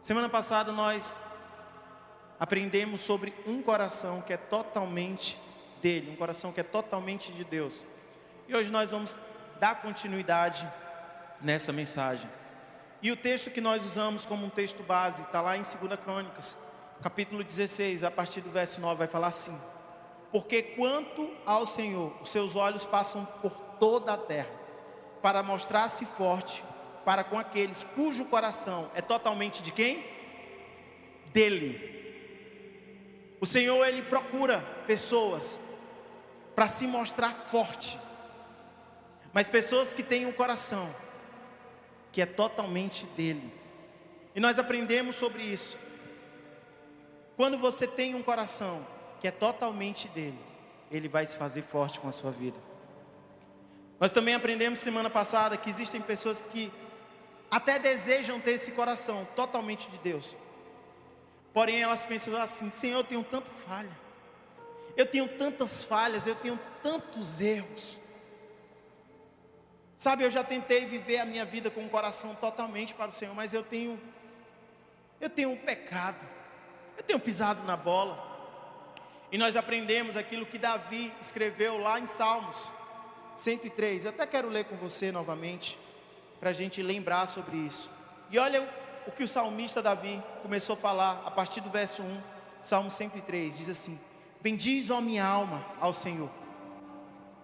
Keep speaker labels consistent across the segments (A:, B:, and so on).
A: Semana passada nós aprendemos sobre um coração que é totalmente dele, um coração que é totalmente de Deus. E hoje nós vamos dar continuidade nessa mensagem. E o texto que nós usamos como um texto base está lá em 2 Crônicas, capítulo 16, a partir do verso 9, vai falar assim: porque quanto ao Senhor, os seus olhos passam por toda a terra, para mostrar-se forte para com aqueles cujo coração é totalmente de quem? Dele. O Senhor, Ele procura pessoas para se mostrar forte, mas pessoas que têm um coração que é totalmente dele. E nós aprendemos sobre isso. Quando você tem um coração que é totalmente dele, ele vai se fazer forte com a sua vida. Nós também aprendemos semana passada que existem pessoas que até desejam ter esse coração totalmente de Deus, porém elas pensam assim: Senhor, eu tenho tanta falha, eu tenho tantas falhas, eu tenho tantos erros. Sabe, eu já tentei viver a minha vida com um coração totalmente para o Senhor, mas eu tenho um pecado, eu tenho pisado na bola. E nós aprendemos aquilo que Davi escreveu lá em Salmos 103. Eu até quero ler com você novamente, para a gente lembrar sobre isso. E olha o que o salmista Davi começou a falar a partir do verso 1, Salmo 103, diz assim: bendiz, ó minha alma, ao Senhor,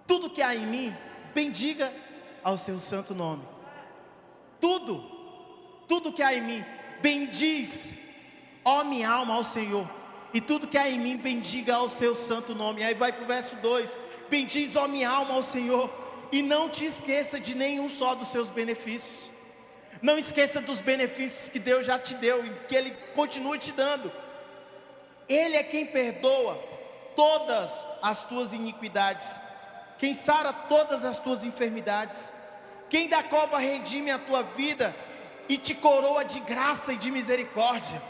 A: tudo que há em mim, bendiga ao seu santo nome. Tudo que há em mim, bendiz, ó minha alma, ao Senhor, e tudo que há em mim, bendiga ao seu santo nome. Aí vai para o verso 2: bendiz, ó minha alma, ao Senhor, e não te esqueça de nenhum só dos seus benefícios. Não esqueça dos benefícios que Deus já te deu e que Ele continua te dando. Ele é quem perdoa todas as tuas iniquidades, quem sara todas as tuas enfermidades, quem da cova redime a tua vida e te coroa de graça e de misericórdia.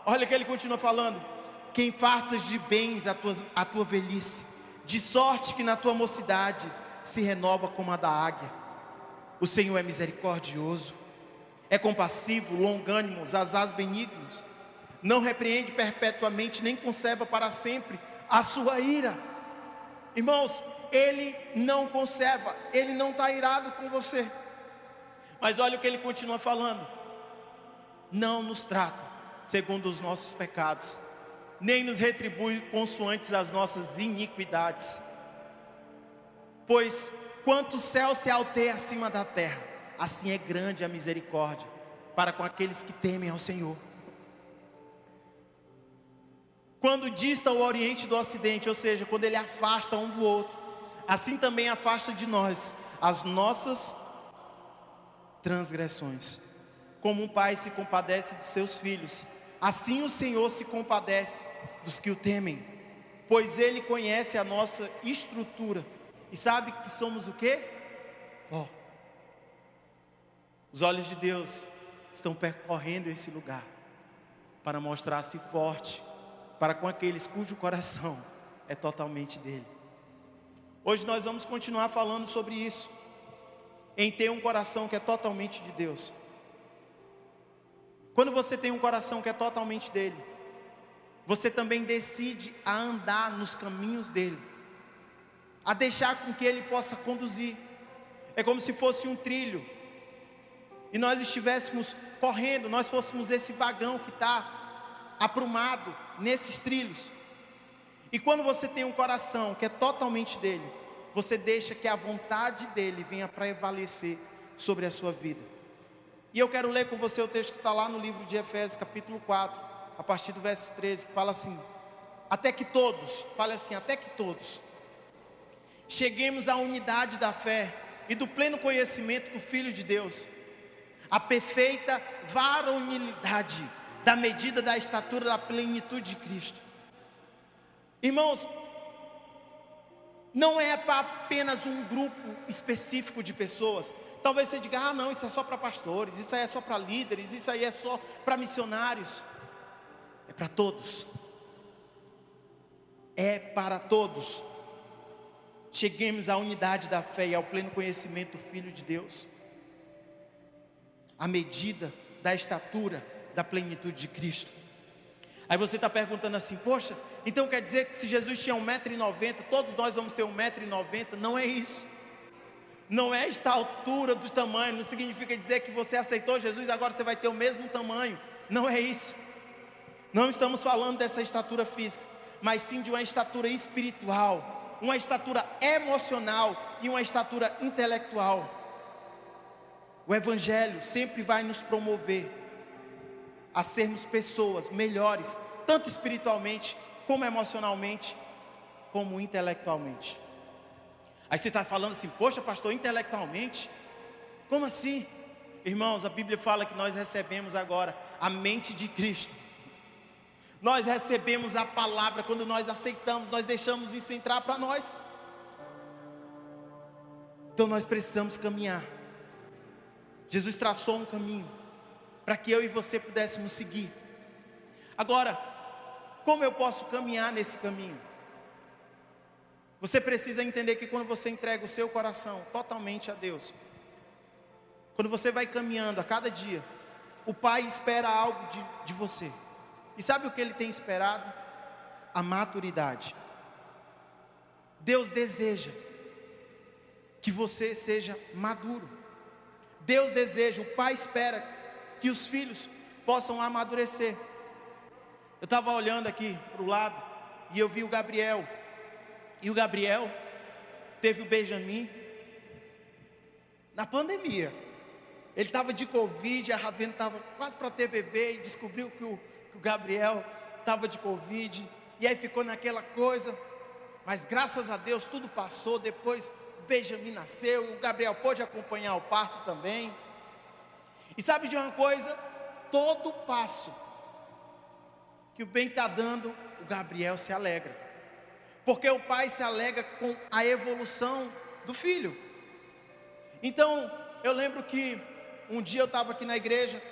A: Olha o que ele continua falando: quem fartas de bens a tua velhice, de sorte que na tua mocidade se renova como a da águia. O Senhor é misericordioso, é compassivo, longânimo, azaz benignos, não repreende perpetuamente, nem conserva para sempre a sua ira. Irmãos, Ele não conserva, Ele não está irado com você. Mas olha o que Ele continua falando: não nos trata segundo os nossos pecados, nem nos retribui consoante as nossas iniquidades. Pois quanto o céu se alteia acima da terra, assim é grande a misericórdia para com aqueles que temem ao Senhor. Quando dista o oriente do ocidente, ou seja, quando Ele afasta um do outro, assim também afasta de nós as nossas transgressões. Como um pai se compadece dos seus filhos, assim o Senhor se compadece dos que o temem, pois Ele conhece a nossa estrutura e sabe que somos o quê? Pó. Os olhos de Deus estão percorrendo esse lugar para mostrar-se forte para com aqueles cujo coração é totalmente dele. Hoje nós vamos continuar falando sobre isso, em ter um coração que é totalmente de Deus. Quando você tem um coração que é totalmente dele, você também decide a andar nos caminhos dele, a deixar com que ele possa conduzir. É como se fosse um trilho, e nós estivéssemos correndo, nós fôssemos esse vagão que está aprumado nesses trilhos. E quando você tem um coração que é totalmente dele, você deixa que a vontade dele venha prevalecer sobre a sua vida. E eu quero ler com você o texto que está lá no livro de Efésios, capítulo 4, a partir do verso 13, que fala assim: até que todos, fale assim, até que todos cheguemos à unidade da fé e do pleno conhecimento do Filho de Deus, a perfeita varonilidade da medida da estatura da plenitude de Cristo. Irmãos, não é para apenas um grupo específico de pessoas. Talvez você diga: ah não, isso é só para pastores, isso aí é só para líderes, isso aí é só para missionários. É para todos. É para todos. Cheguemos à unidade da fé e ao pleno conhecimento do Filho de Deus, à medida da estatura da plenitude de Cristo. Aí você está perguntando assim: poxa, então quer dizer que se Jesus tinha 1,90 m, todos nós vamos ter 1,90 m? Não é isso. Não é esta altura do tamanho, não significa dizer que você aceitou Jesus, agora você vai ter o mesmo tamanho. Não é isso. Não estamos falando dessa estatura física, mas sim de uma estatura espiritual, uma estatura emocional e uma estatura intelectual. O Evangelho sempre vai nos promover a sermos pessoas melhores, tanto espiritualmente, como emocionalmente, como intelectualmente. Aí você está falando assim: poxa pastor, intelectualmente? Como assim? Irmãos, a Bíblia fala que nós recebemos agora a mente de Cristo. Nós recebemos a palavra, quando nós aceitamos, nós deixamos isso entrar para nós. Então nós precisamos caminhar. Jesus traçou um caminho para que eu e você pudéssemos seguir. Agora, como eu posso caminhar nesse caminho? Você precisa entender que quando você entrega o seu coração totalmente a Deus, quando você vai caminhando a cada dia, o Pai espera algo de você. E sabe o que Ele tem esperado? A maturidade. Deus deseja que você seja maduro. Deus deseja, o Pai espera que os filhos possam amadurecer. Eu estava olhando aqui para o lado e eu vi o Gabriel. E o Gabriel teve o Benjamin na pandemia. Ele estava de Covid, a Ravena estava quase para ter bebê e descobriu que o Gabriel estava de Covid. E aí ficou naquela coisa, mas graças a Deus tudo passou. Depois o Benjamin nasceu, o Gabriel pôde acompanhar o parto também. E sabe de uma coisa? Todo passo que o bem está dando, o Gabriel se alegra. Porque o pai se alegra com a evolução do filho. Então, eu lembro que um dia eu estava aqui na igreja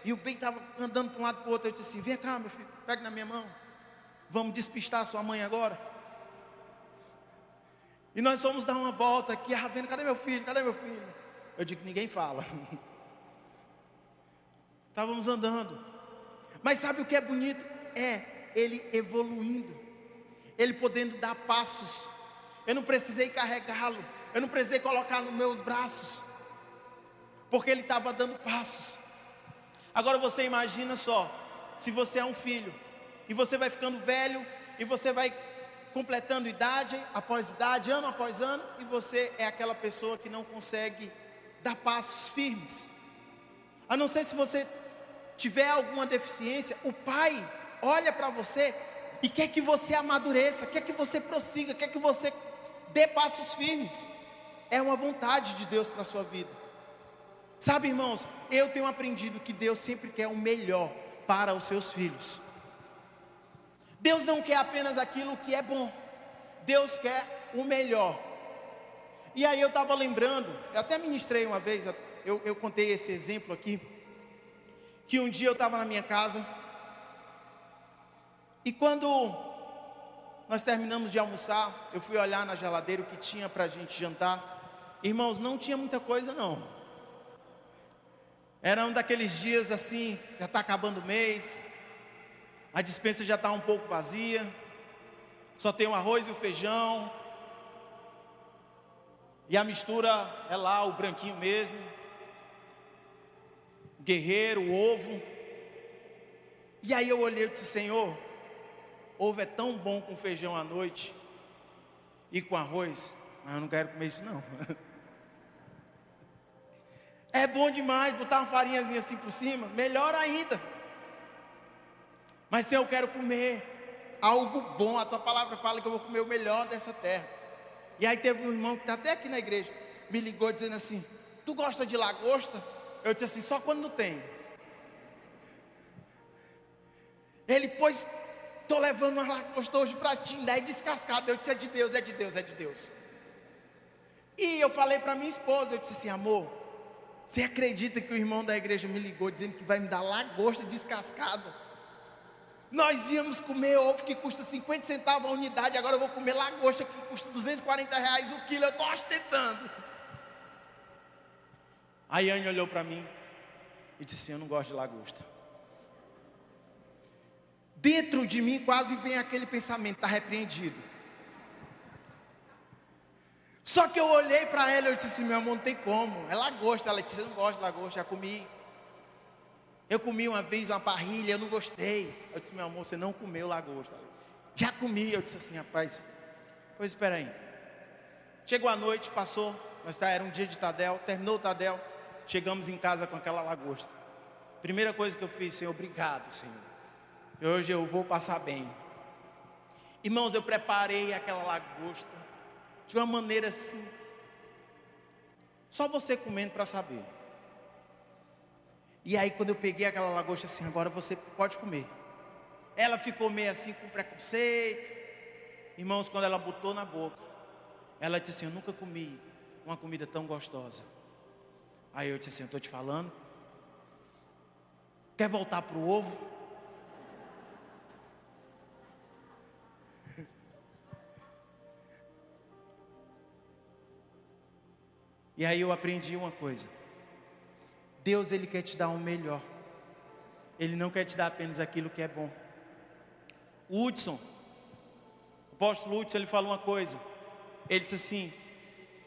A: e o bem estava andando para um lado para o outro. Eu disse assim: vem cá meu filho, pega na minha mão, vamos despistar a sua mãe agora. E nós fomos dar uma volta aqui, a Ravena: cadê meu filho, cadê meu filho? Eu digo: ninguém fala. Estávamos andando. Mas sabe o que é bonito? É ele evoluindo, ele podendo dar passos. Eu não precisei carregá-lo, eu não precisei colocar nos meus braços, porque ele estava dando passos. Agora você imagina só, se você é um filho, e você vai ficando velho, e você vai completando idade após idade, ano após ano, e você é aquela pessoa que não consegue dar passos firmes. A não ser se você tiver alguma deficiência, o pai olha para você e quer que você amadureça, quer que você prossiga, quer que você dê passos firmes. É uma vontade de Deus para a sua vida. Sabe, irmãos, eu tenho aprendido que Deus sempre quer o melhor para os seus filhos. Deus não quer apenas aquilo que é bom, Deus quer o melhor. E aí eu estava lembrando, eu até ministrei uma vez, eu contei esse exemplo aqui, que um dia eu estava na minha casa, e quando nós terminamos de almoçar, eu fui olhar na geladeira o que tinha para a gente jantar. Irmãos, não tinha muita coisa não. Era um daqueles dias assim, já está acabando o mês, a despensa já está um pouco vazia, só tem o arroz e o feijão, e a mistura é lá, o branquinho mesmo, o guerreiro, o ovo. E aí eu olhei e disse: Senhor, ovo é tão bom com feijão à noite e com arroz, mas eu não quero comer isso não. É bom demais, botar uma farinhazinha assim por cima, melhor ainda. Mas se eu quero comer algo bom, a tua palavra fala que eu vou comer o melhor dessa terra. E aí teve um irmão que está até aqui na igreja, me ligou dizendo assim: tu gosta de lagosta? Eu disse assim: só quando não tem. Ele: pois estou levando uma lagosta hoje para ti, daí descascada. Eu disse: é de Deus, é de Deus, é de Deus. E eu falei para minha esposa, eu disse assim: amor, você acredita que o irmão da igreja me ligou dizendo que vai me dar lagosta descascada? Nós íamos comer ovo que custa 50 centavos a unidade, agora eu vou comer lagosta que custa R$240 o quilo, eu estou ostentando. Aí a Anne olhou para mim e disse assim: eu não gosto de lagosta. Dentro de mim quase vem aquele pensamento: está repreendido. Só que eu olhei para ela e eu disse assim: meu amor, não tem como, é lagosta. Ela disse: eu não gosto de lagosta, já comi. Eu comi uma vez uma parrilha, eu não gostei. Eu disse: meu amor, você não comeu lagosta. Ela disse: já comi. Eu disse assim: rapaz, pois espera aí. Chegou a noite, passou, era um dia de Tadel, terminou o Tadel, chegamos em casa com aquela lagosta. Primeira coisa que eu fiz: Senhor, obrigado, Senhor, hoje eu vou passar bem. Irmãos, eu preparei aquela lagosta de uma maneira assim, só você comendo para saber. E aí quando eu peguei aquela lagosta assim: agora você pode comer. Ela ficou meio assim com preconceito. Irmãos, quando ela botou na boca, ela disse assim: eu nunca comi uma comida tão gostosa. Aí eu disse assim: eu estou te falando, quer voltar para o ovo? E aí eu aprendi uma coisa: Deus, Ele quer te dar o melhor. Ele não quer te dar apenas aquilo que é bom. O apóstolo Hudson, ele falou uma coisa. Ele disse assim: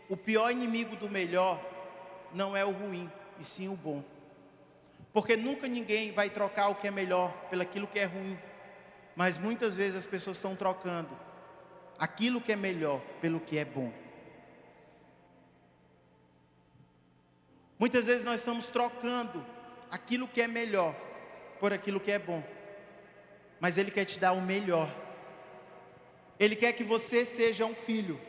A: o pior inimigo do melhor não é o ruim, e sim o bom. Porque nunca ninguém vai trocar o que é melhor pelo aquilo que é ruim. Mas muitas vezes as pessoas estão trocando aquilo que é melhor pelo que é bom. Muitas vezes nós estamos trocando aquilo que é melhor por aquilo que é bom. Mas Ele quer te dar o melhor. Ele quer que você seja um filho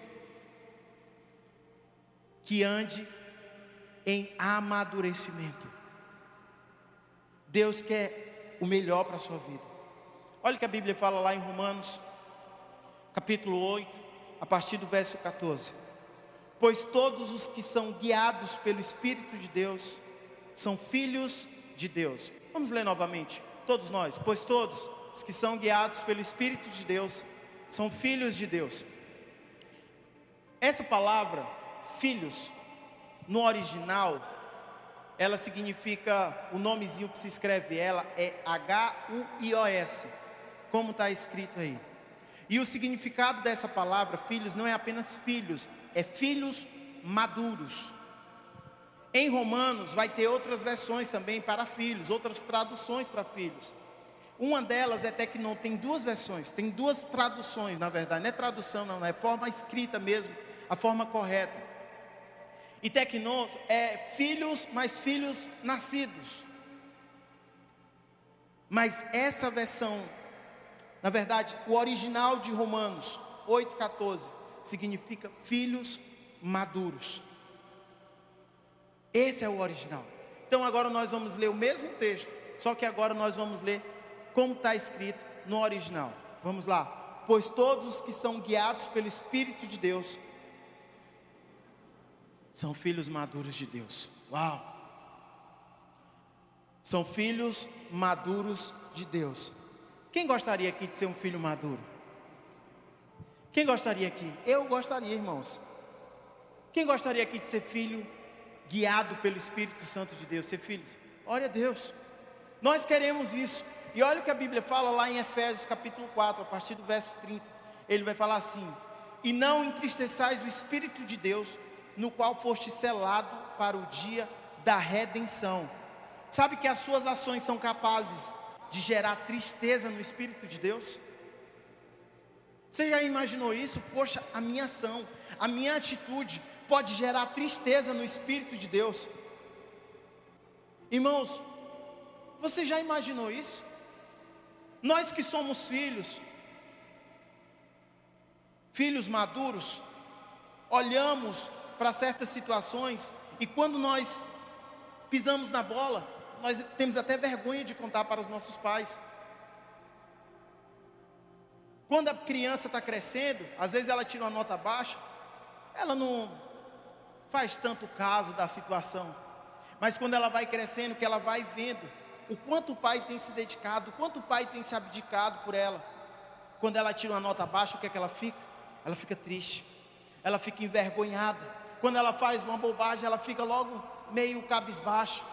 A: que ande em amadurecimento. Deus quer o melhor para a sua vida. Olha o que a Bíblia fala lá em Romanos, capítulo 8, a partir do verso 14. Pois todos os que são guiados pelo Espírito de Deus são filhos de Deus. Vamos ler novamente, todos nós. Pois todos os que são guiados pelo Espírito de Deus são filhos de Deus. Essa palavra, filhos, no original, ela significa, o nomezinho que se escreve ela é H-U-I-O-S, como está escrito aí. E o significado dessa palavra, filhos, não é apenas filhos, é filhos maduros. Em Romanos vai ter outras versões também para filhos, outras traduções para filhos. Uma delas é Tecnon, tem duas versões, tem duas traduções na verdade, não é tradução não, é forma escrita mesmo, a forma correta. E Tecnon é filhos, mas filhos nascidos. Mas essa versão, na verdade, o original de Romanos 8,14 significa filhos maduros. Esse é o original. Então agora nós vamos ler o mesmo texto, só que agora nós vamos ler como está escrito no original. Vamos lá. Pois todos os que são guiados pelo Espírito de Deus são filhos maduros de Deus. Uau! São filhos maduros de Deus. Quem gostaria aqui de ser um filho maduro? Quem gostaria aqui? Eu gostaria, irmãos. Quem gostaria aqui de ser filho guiado pelo Espírito Santo de Deus? Ser filhos? Glória a Deus. Nós queremos isso. E olha o que a Bíblia fala lá em Efésios capítulo 4, a partir do verso 30. Ele vai falar assim: e não entristeçais o Espírito de Deus, no qual foste selado para o dia da redenção. Sabe que as suas ações são capazes de gerar tristeza no Espírito de Deus? Você já imaginou isso? Poxa, a minha ação, a minha atitude pode gerar tristeza no Espírito de Deus. Irmãos, você já imaginou isso? Nós que somos filhos maduros, olhamos para certas situações e quando nós pisamos na bola, nós temos até vergonha de contar para os nossos pais. Quando a criança está crescendo, às vezes ela tira uma nota baixa, ela não faz tanto caso da situação. Mas quando ela vai crescendo, que ela vai vendo o quanto o pai tem se dedicado, o quanto o pai tem se abdicado por ela. Quando ela tira uma nota baixa, o que é que ela fica? Ela fica triste, ela fica envergonhada. Quando ela faz uma bobagem, ela fica logo meio cabisbaixo.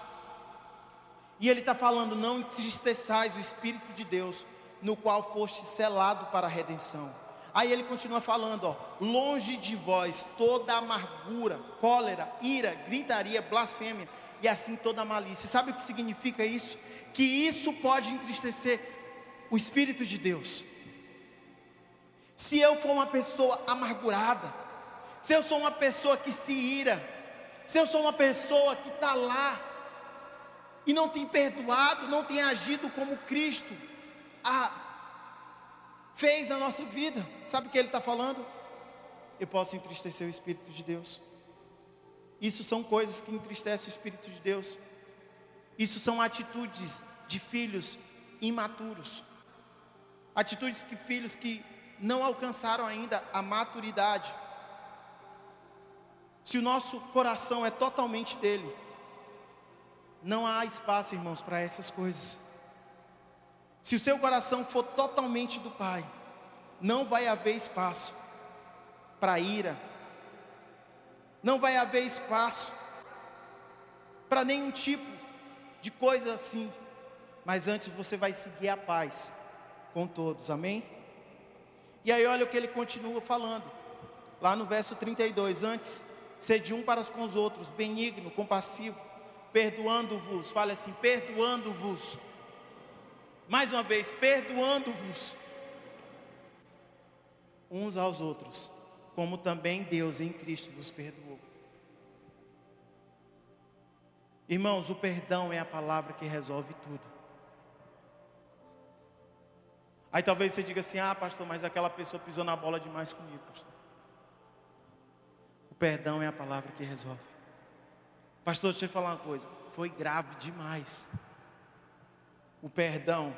A: E ele está falando: não entristeçais o Espírito de Deus, no qual foste selado para a redenção. Aí ele continua falando, ó: longe de vós toda amargura, cólera, ira, gritaria, blasfêmia, e assim toda malícia. Sabe o que significa isso? Que isso pode entristecer o Espírito de Deus. Se eu for uma pessoa amargurada, se eu sou uma pessoa que se ira, se eu sou uma pessoa que está lá e não tem perdoado, não tem agido como Cristo fez na nossa vida, sabe o que ele está falando? Eu posso entristecer o Espírito de Deus. Isso são coisas que entristecem o Espírito de Deus. Isso são atitudes de filhos imaturos, atitudes de filhos que não alcançaram ainda a maturidade. Se o nosso coração é totalmente dele, não há espaço, irmãos, para essas coisas. Se o seu coração for totalmente do Pai, não vai haver espaço para ira, não vai haver espaço para nenhum tipo de coisa assim. Mas antes você vai seguir a paz com todos, amém? E aí olha o que ele continua falando, lá no verso 32, antes, sede um para com os outros, benigno, compassivo, perdoando-vos, fala assim, perdoando-vos, mais uma vez, perdoando-vos, uns aos outros, como também Deus em Cristo vos perdoou. Irmãos, o perdão é a palavra que resolve tudo. Aí talvez você diga assim: ah, pastor, mas aquela pessoa pisou na bola demais comigo, pastor. O perdão é a palavra que resolve. Pastor, deixa eu falar uma coisa, foi grave demais. O perdão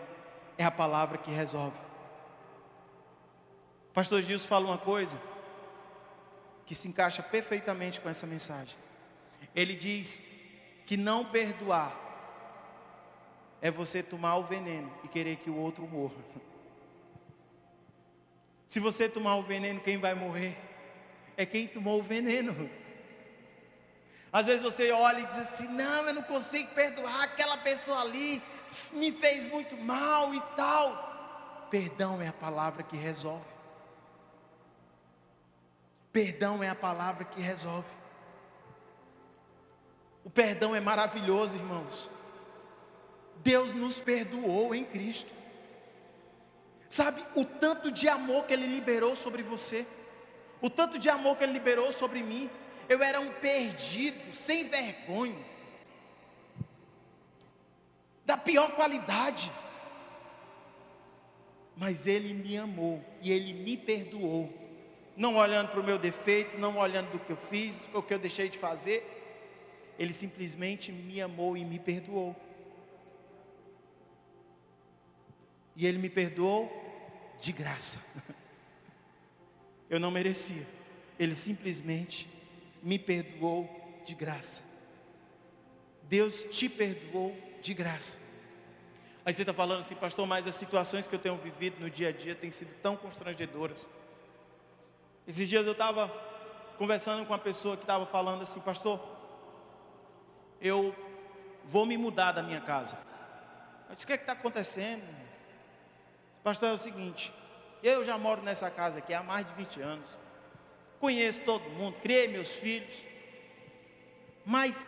A: é a palavra que resolve. Pastor Gilson fala uma coisa que se encaixa perfeitamente com essa mensagem. Ele diz que não perdoar é você tomar o veneno e querer que o outro morra. Se você tomar o veneno, quem vai morrer é quem tomou o veneno. Às vezes você olha e diz assim: não, eu não consigo perdoar, aquela pessoa ali me fez muito mal e tal. Perdão é a palavra que resolve. Perdão é a palavra que resolve. O perdão é maravilhoso, irmãos. Deus nos perdoou em Cristo. Sabe o tanto de amor que Ele liberou sobre você, o tanto de amor que Ele liberou sobre mim. Eu era um perdido, sem vergonha, da pior qualidade, mas Ele me amou e Ele me perdoou, não olhando para o meu defeito, não olhando do que eu fiz, do que eu deixei de fazer. Ele simplesmente me amou e me perdoou. E Ele me perdoou de graça. Eu não merecia. Ele simplesmente me perdoou de graça. Deus te perdoou de graça. Aí você está falando assim: pastor, mas as situações que eu tenho vivido no dia a dia têm sido tão constrangedoras. Esses dias eu estava conversando com uma pessoa que estava falando assim: pastor, eu vou me mudar da minha casa. Eu disse: o que é que está acontecendo? Pastor, é o seguinte, eu já moro nessa casa aqui há mais de 20 anos, conheço todo mundo, criei meus filhos, mas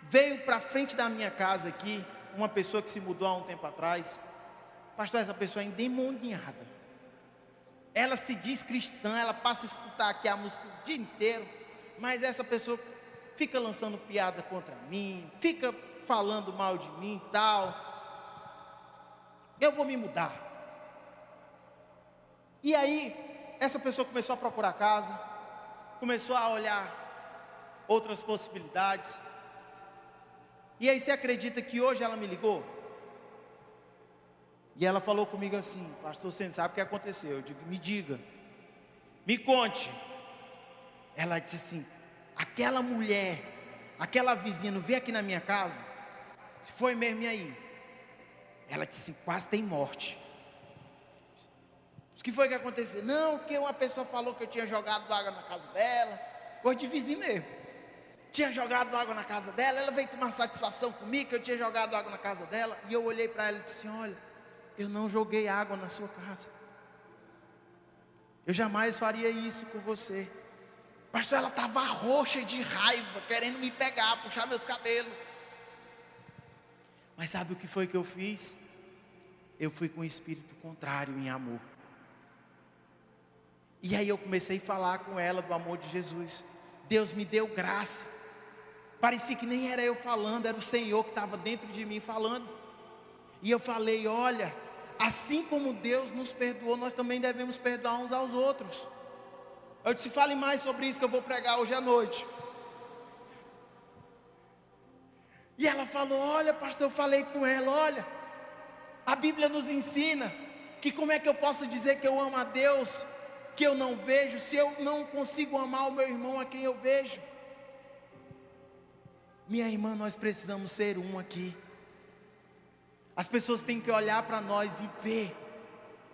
A: veio para frente da minha casa aqui uma pessoa que se mudou há um tempo atrás. Pastor, essa pessoa é endemoniada. Ela se diz cristã, ela passa a escutar aqui a música o dia inteiro, mas essa pessoa fica lançando piada contra mim, fica falando mal de mim e tal. Eu vou me mudar. E aí, essa pessoa começou a procurar casa, começou a olhar outras possibilidades. E aí você acredita que hoje ela me ligou? E ela falou comigo assim: pastor, você não sabe o que aconteceu. Eu digo: me diga, me conte. Ela disse assim: aquela mulher, aquela vizinha não veio aqui na minha casa? Se foi mesmo, e aí? Ela disse assim: quase tem morte. O que foi que aconteceu? Não, que uma pessoa falou que eu tinha jogado água na casa dela, coisa de vizinho mesmo. tinha jogado água na casa dela. Ela veio tomar satisfação comigo que eu tinha jogado água na casa dela. E eu olhei para ela e disse: olha, eu não joguei água na sua casa. Eu jamais faria isso com você. Pastor, ela estava roxa de raiva, querendo me pegar, puxar meus cabelos. Mas sabe o que foi que eu fiz? Eu fui com o espírito contrário em amor. E aí eu comecei a falar com ela do amor de Jesus. Deus me deu graça. Parecia que nem era eu falando, era o Senhor que estava dentro de mim falando. E eu falei: olha, assim como Deus nos perdoou, nós também devemos perdoar uns aos outros. Eu disse: fale mais sobre isso que eu vou pregar hoje à noite. E ela falou: olha, pastor, eu falei com ela, olha, a Bíblia nos ensina que como é que eu posso dizer que eu amo a Deus que eu não vejo, se eu não consigo amar o meu irmão a quem eu vejo. Minha irmã, nós precisamos ser um aqui. As pessoas têm que olhar para nós e ver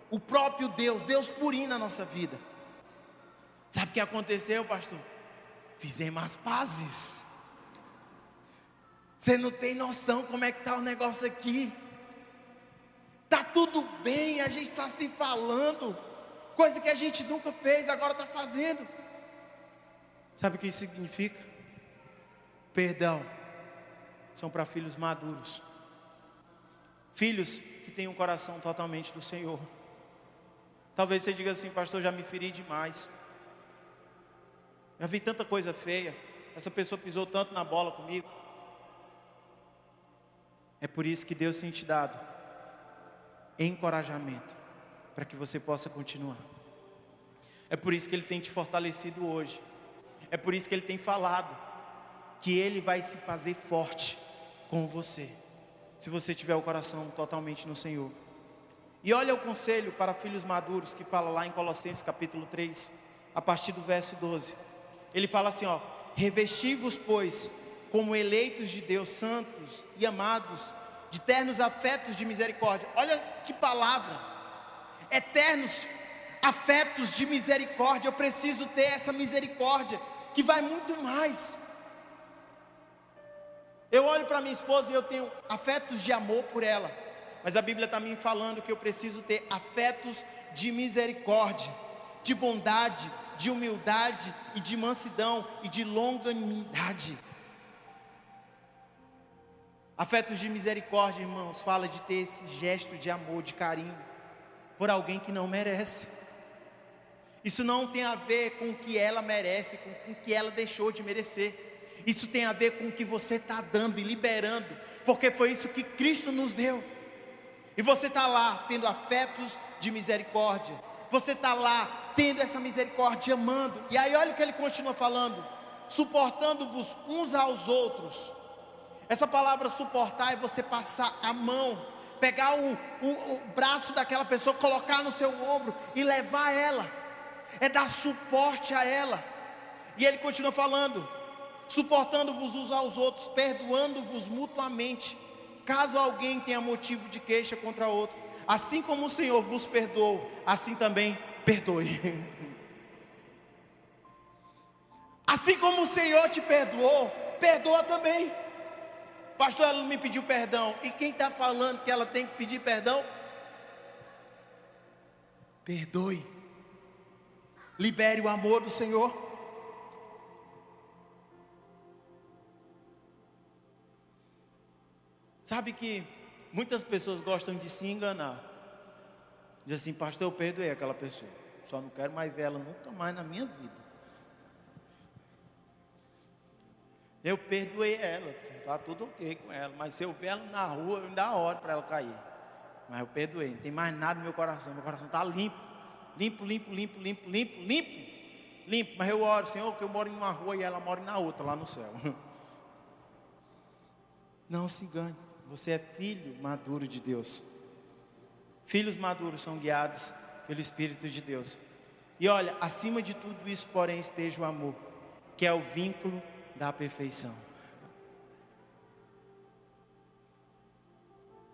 A: o próprio Deus, Deus purinho na nossa vida. Sabe o que aconteceu, pastor? Fizemos as pazes. Você não tem noção como é que está o negócio aqui. Está tudo bem, a gente está se falando. Coisa que a gente nunca fez, agora está fazendo. Sabe o que isso significa? Perdão são para filhos maduros. Filhos que têm um coração totalmente do Senhor. Talvez você diga assim: pastor, já me feri demais. Já vi tanta coisa feia. Essa pessoa pisou tanto na bola comigo. É por isso que Deus tem te dado encorajamento, para que você possa continuar. É por isso que Ele tem te fortalecido hoje. É por isso que Ele tem falado que Ele vai se fazer forte com você, se você tiver o coração totalmente no Senhor. E olha o conselho para filhos maduros que fala lá em Colossenses capítulo 3, a partir do verso 12. Ele fala assim, ó: revesti-vos, pois, como eleitos de Deus, santos e amados, de ternos afetos de misericórdia. Olha que palavra: eternos afetos de misericórdia. Eu preciso ter essa misericórdia, que vai muito mais. Eu olho para minha esposa e eu tenho afetos de amor por ela, mas a Bíblia está me falando que eu preciso ter afetos de misericórdia, de bondade, de humildade e de mansidão e de longanimidade. Afetos de misericórdia, irmãos, fala de ter esse gesto de amor, de carinho por alguém que não merece. Isso não tem a ver com o que ela merece, com o que ela deixou de merecer. Isso tem a ver com o que você está dando e liberando, porque foi isso que Cristo nos deu. E você está lá tendo afetos de misericórdia, você está lá tendo essa misericórdia, amando. E aí olha o que ele continua falando: suportando-vos uns aos outros. Essa palavra suportar é você passar a mão, pegar o braço daquela pessoa, colocar no seu ombro e levar ela, é dar suporte a ela. E ele continua falando: suportando-vos uns aos outros, perdoando-vos mutuamente, caso alguém tenha motivo de queixa contra outro. Assim como o Senhor vos perdoou, assim também perdoe. Assim como o Senhor te perdoou, perdoa também. Pastor, ela não me pediu perdão. E quem está falando que ela tem que pedir perdão? Perdoe. Libere o amor do Senhor. Sabe que muitas pessoas gostam de se enganar. Diz assim: pastor, eu perdoei aquela pessoa, só não quero mais ver ela nunca mais na minha vida. Eu perdoei ela, está tudo ok com ela, mas se eu ver ela na rua, eu ainda oro para ela cair. Mas eu perdoei, não tem mais nada no meu coração está limpo. Limpo. Mas eu oro: Senhor, que eu moro em uma rua e ela mora na outra, lá no céu. Não se engane, você é filho maduro de Deus. Filhos maduros são guiados pelo Espírito de Deus. E olha, acima de tudo isso, porém, esteja o amor, que é o vínculo da perfeição.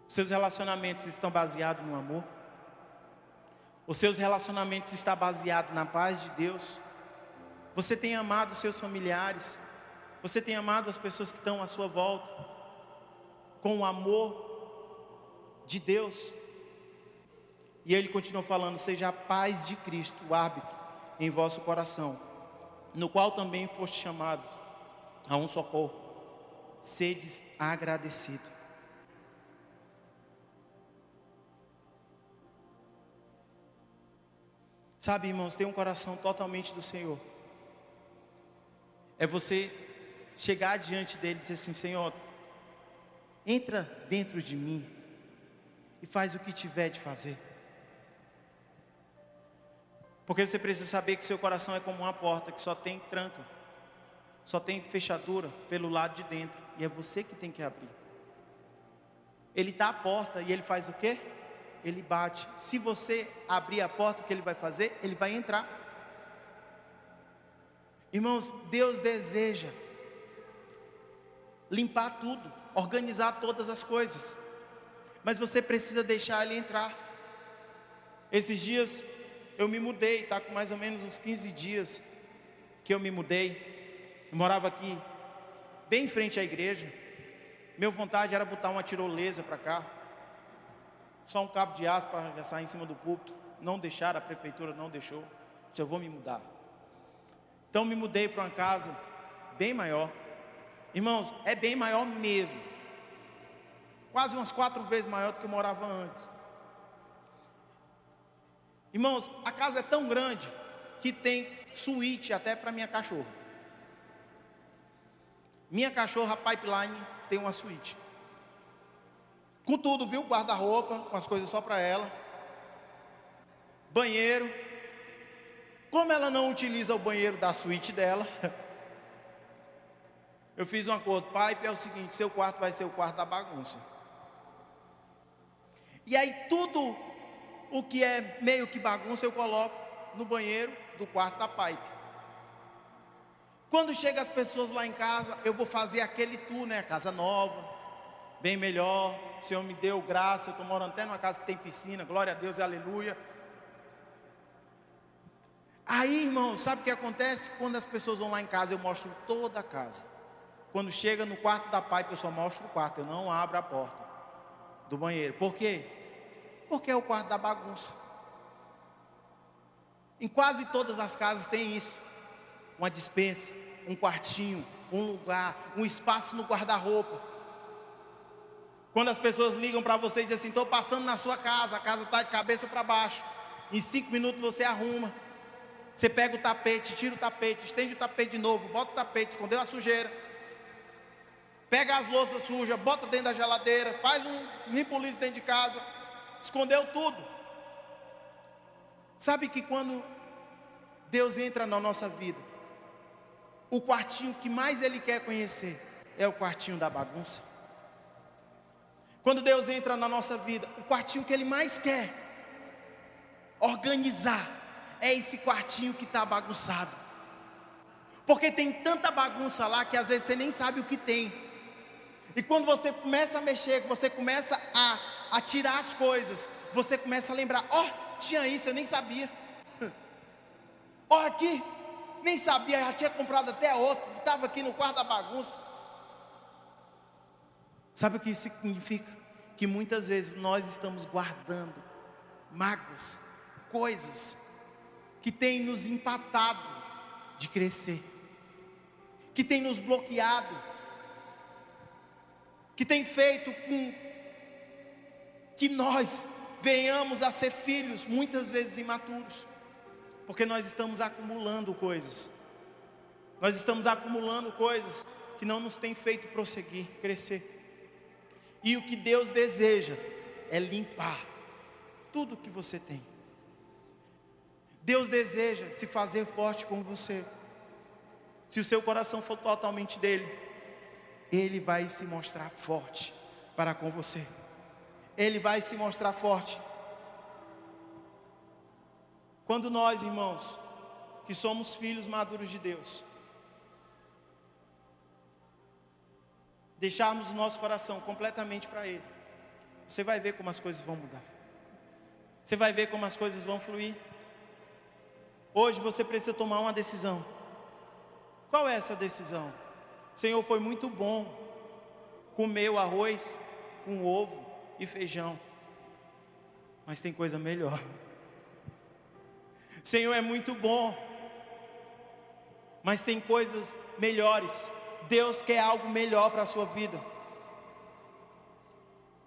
A: Seus relacionamentos estão baseados no amor? Os seus relacionamentos estão baseados na paz de Deus? Você tem amado seus familiares? Você tem amado as pessoas que estão à sua volta com o amor de Deus? E ele continua falando: seja a paz de Cristo o árbitro em vosso coração, no qual também foste chamados a um só corpo, sedes agradecidos. Sabe, irmãos, ter um coração totalmente do Senhor é você chegar diante dele e dizer assim: Senhor, entra dentro de mim e faz o que tiver de fazer. Porque você precisa saber que seu coração é como uma porta que só tem tranca, só tem fechadura pelo lado de dentro, e é você que tem que abrir. Ele está à porta e ele faz o quê? Ele bate. Se você abrir a porta, o que ele vai fazer? Ele vai entrar. Irmãos, Deus deseja limpar tudo, organizar todas as coisas, mas você precisa deixar ele entrar. Esses dias eu me mudei, está com mais ou menos uns 15 dias que eu me mudei. Eu morava aqui, bem em frente à igreja. Minha vontade era botar uma tirolesa para cá, só um cabo de aço para já sair em cima do púlpito. Não deixaram, a prefeitura não deixou. Disse: eu vou me mudar. Então me mudei para uma casa bem maior. Irmãos, é bem maior mesmo, quase umas 4 vezes maior do que eu morava antes. Irmãos, a casa é tão grande que tem suíte até para minha cachorra. Minha cachorra Pipeline tem uma suíte, com tudo, viu? Guarda-roupa, com as coisas só para ela, banheiro. Como ela não utiliza o banheiro da suíte dela, eu fiz um acordo: Pipe, é o seguinte, seu quarto vai ser o quarto da bagunça. E aí tudo o que é meio que bagunça eu coloco no banheiro do quarto da Pipe. Quando chega as pessoas lá em casa, eu vou fazer aquele tour, né? Casa nova, bem melhor. O Senhor me deu graça, eu estou morando até numa casa que tem piscina, glória a Deus e aleluia. Aí, irmão, sabe o que acontece? Quando as pessoas vão lá em casa, eu mostro toda a casa. Quando chega no quarto da Pipe, eu só mostro o quarto, eu não abro a porta do banheiro. Por quê? Porque é o quarto da bagunça. Em quase todas as casas tem isso: uma despensa, um quartinho, um lugar, um espaço no guarda-roupa. Quando as pessoas ligam para você e dizem assim: estou passando na sua casa, a casa está de cabeça para baixo, em 5 minutos você arruma. Você pega o tapete, tira o tapete, estende o tapete de novo, bota o tapete, escondeu a sujeira, pega as louças sujas, bota dentro da geladeira, faz um ribuliço dentro de casa, escondeu tudo. Sabe que quando Deus entra na nossa vida, o quartinho que mais Ele quer conhecer é o quartinho da bagunça. Quando Deus entra na nossa vida, o quartinho que Ele mais quer organizar é esse quartinho que está bagunçado. Porque tem tanta bagunça lá que às vezes você nem sabe o que tem. E quando você começa a mexer, você começa a tirar as coisas, você começa a lembrar: ó, tinha isso, eu nem sabia. Ó, aqui, nem sabia, já tinha comprado até outro, estava aqui no quarto da bagunça. Sabe o que isso significa? Que muitas vezes nós estamos guardando mágoas, coisas que têm nos empatado de crescer, que têm nos bloqueado, que tem feito com que nós venhamos a ser filhos muitas vezes imaturos, porque nós estamos acumulando coisas. Nós estamos acumulando coisas que não nos têm feito prosseguir, crescer. E o que Deus deseja é limpar tudo que você tem. Deus deseja se fazer forte com você. Se o seu coração for totalmente dele, Ele vai se mostrar forte para com você. Ele vai se mostrar forte. Quando nós, irmãos, que somos filhos maduros de Deus, deixarmos o nosso coração completamente para Ele, você vai ver como as coisas vão mudar. Você vai ver como as coisas vão fluir. Hoje você precisa tomar uma decisão. Qual é essa decisão? Senhor, foi muito bom comer o arroz com ovo e feijão, mas tem coisa melhor. Senhor, é muito bom, mas tem coisas melhores. Deus quer algo melhor para a sua vida.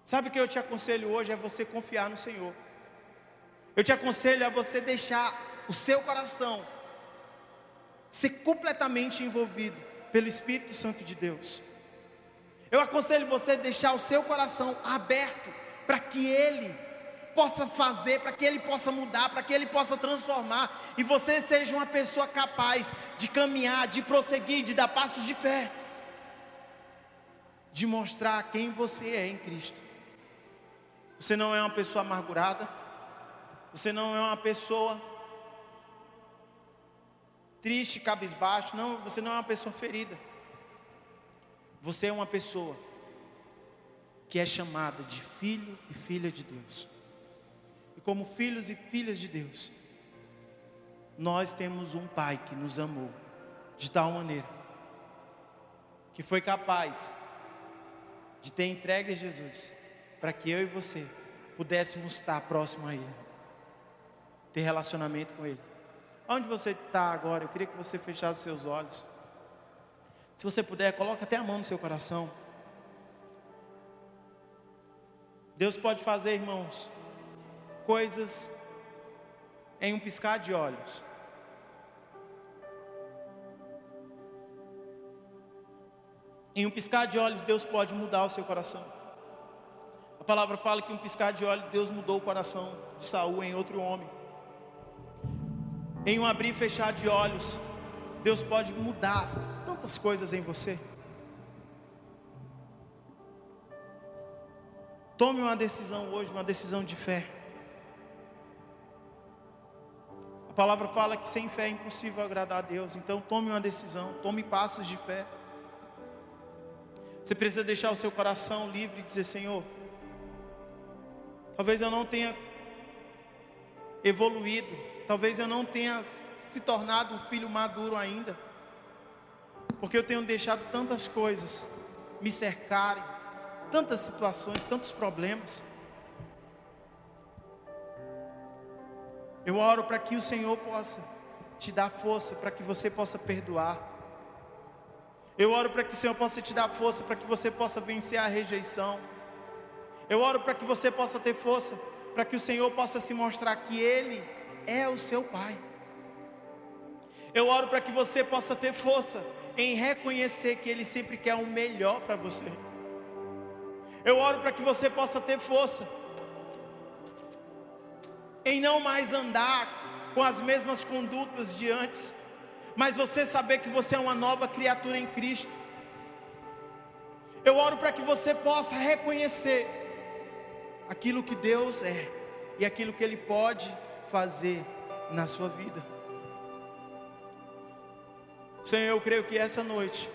A: Sabe o que eu te aconselho hoje? É você confiar no Senhor. Eu te aconselho a você deixar o seu coração ser completamente envolvido pelo Espírito Santo de Deus. Eu aconselho você a deixar o seu coração aberto para que Ele possa fazer, para que Ele possa mudar, para que Ele possa transformar, e você seja uma pessoa capaz de caminhar, de prosseguir, de dar passos de fé, de mostrar quem você é em Cristo. Você não é uma pessoa amargurada, você não é uma pessoa triste, cabisbaixo, não, você não é uma pessoa ferida. Você é uma pessoa que é chamada de filho e filha de Deus. E como filhos e filhas de Deus, nós temos um Pai que nos amou de tal maneira que foi capaz de ter entregue a Jesus para que eu e você pudéssemos estar próximo a Ele, ter relacionamento com Ele. Onde você está agora, eu queria que você fechasse seus olhos. Se você puder, coloque até a mão no seu coração. Deus pode fazer, irmãos, coisas em um piscar de olhos. Em um piscar de olhos, Deus pode mudar o seu coração. A palavra fala que em um piscar de olhos, Deus mudou o coração de Saul em outro homem. Em um abrir e fechar de olhos, Deus pode mudar tantas coisas em você. Tome uma decisão hoje, uma decisão de fé. A palavra fala que sem fé é impossível agradar a Deus. Então tome uma decisão, tome passos de fé. Você precisa deixar o seu coração livre e dizer: Senhor, talvez eu não tenha evoluído, talvez eu não tenha se tornado um filho maduro ainda, porque eu tenho deixado tantas coisas me cercarem, tantas situações, tantos problemas. Eu oro para que o Senhor possa te dar força, para que você possa perdoar. Eu oro para que o Senhor possa te dar força, para que você possa vencer a rejeição. Eu oro para que você possa ter força, para que o Senhor possa se mostrar que Ele é o seu Pai. Eu oro para que você possa ter força em reconhecer que Ele sempre quer o melhor para você. Eu oro para que você possa ter força em não mais andar com as mesmas condutas de antes, mas você saber que você é uma nova criatura em Cristo. Eu oro para que você possa reconhecer aquilo que Deus é e aquilo que Ele pode fazer na sua vida. Senhor, eu creio que essa noite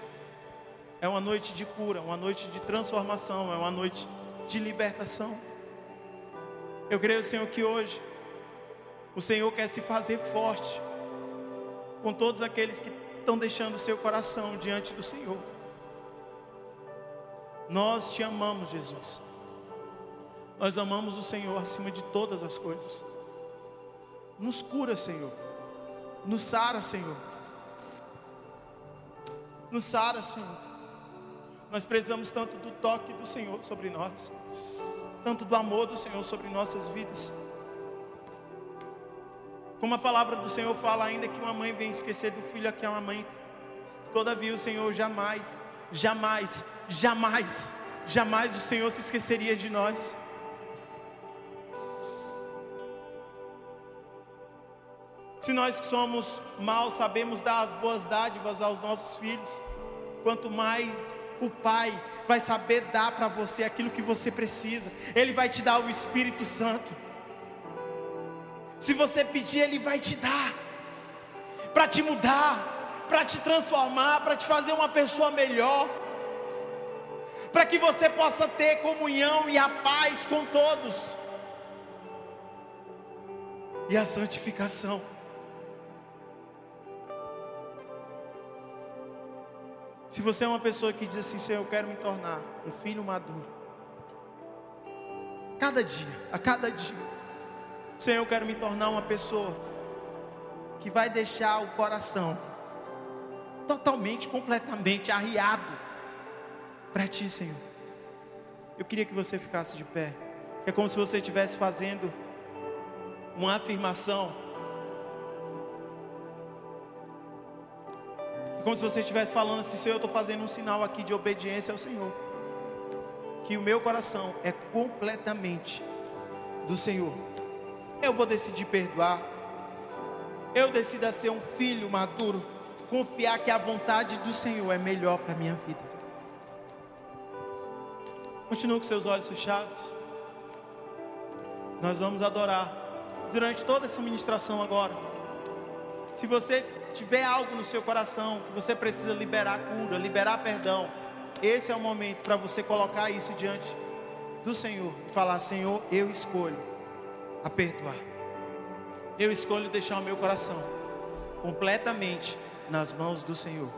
A: é uma noite de cura, uma noite de transformação, é uma noite de libertação. Eu creio, Senhor, que hoje o Senhor quer se fazer forte com todos aqueles que estão deixando o seu coração diante do Senhor. Nós te amamos, Jesus. Nós amamos o Senhor acima de todas as coisas. Nos cura, Senhor. Nos sara, Senhor. Nos sara, Senhor. Nós precisamos tanto do toque do Senhor sobre nós, tanto do amor do Senhor sobre nossas vidas. Como a palavra do Senhor fala, ainda que uma mãe venha esquecer do filho a que ela amamenta, todavia o Senhor jamais, jamais, jamais, jamais o Senhor se esqueceria de nós. Se nós que somos maus sabemos dar as boas dádivas aos nossos filhos, quanto mais o Pai vai saber dar para você aquilo que você precisa. Ele vai te dar o Espírito Santo. Se você pedir, Ele vai te dar, para te mudar, para te transformar, para te fazer uma pessoa melhor, para que você possa ter comunhão e a paz com todos, e a santificação. Se você é uma pessoa que diz assim: Senhor, eu quero me tornar um filho maduro, a cada dia, Senhor, eu quero me tornar uma pessoa que vai deixar o coração totalmente, completamente arriado para Ti, Senhor. Eu queria que você ficasse de pé, que é como se você estivesse fazendo uma afirmação, é como se você estivesse falando assim: Senhor, eu estou fazendo um sinal aqui de obediência ao Senhor, que o meu coração é completamente do Senhor. Eu vou decidir perdoar, eu decido ser um filho maduro, confiar que a vontade do Senhor é melhor para a minha vida. Continue com seus olhos fechados. Nós vamos adorar durante toda essa ministração agora. Se você tiver algo no seu coração que você precisa liberar cura, liberar perdão, esse é o momento para você colocar isso diante do Senhor e falar: Senhor, eu escolho a perdoar. Eu escolho deixar o meu coração completamente nas mãos do Senhor.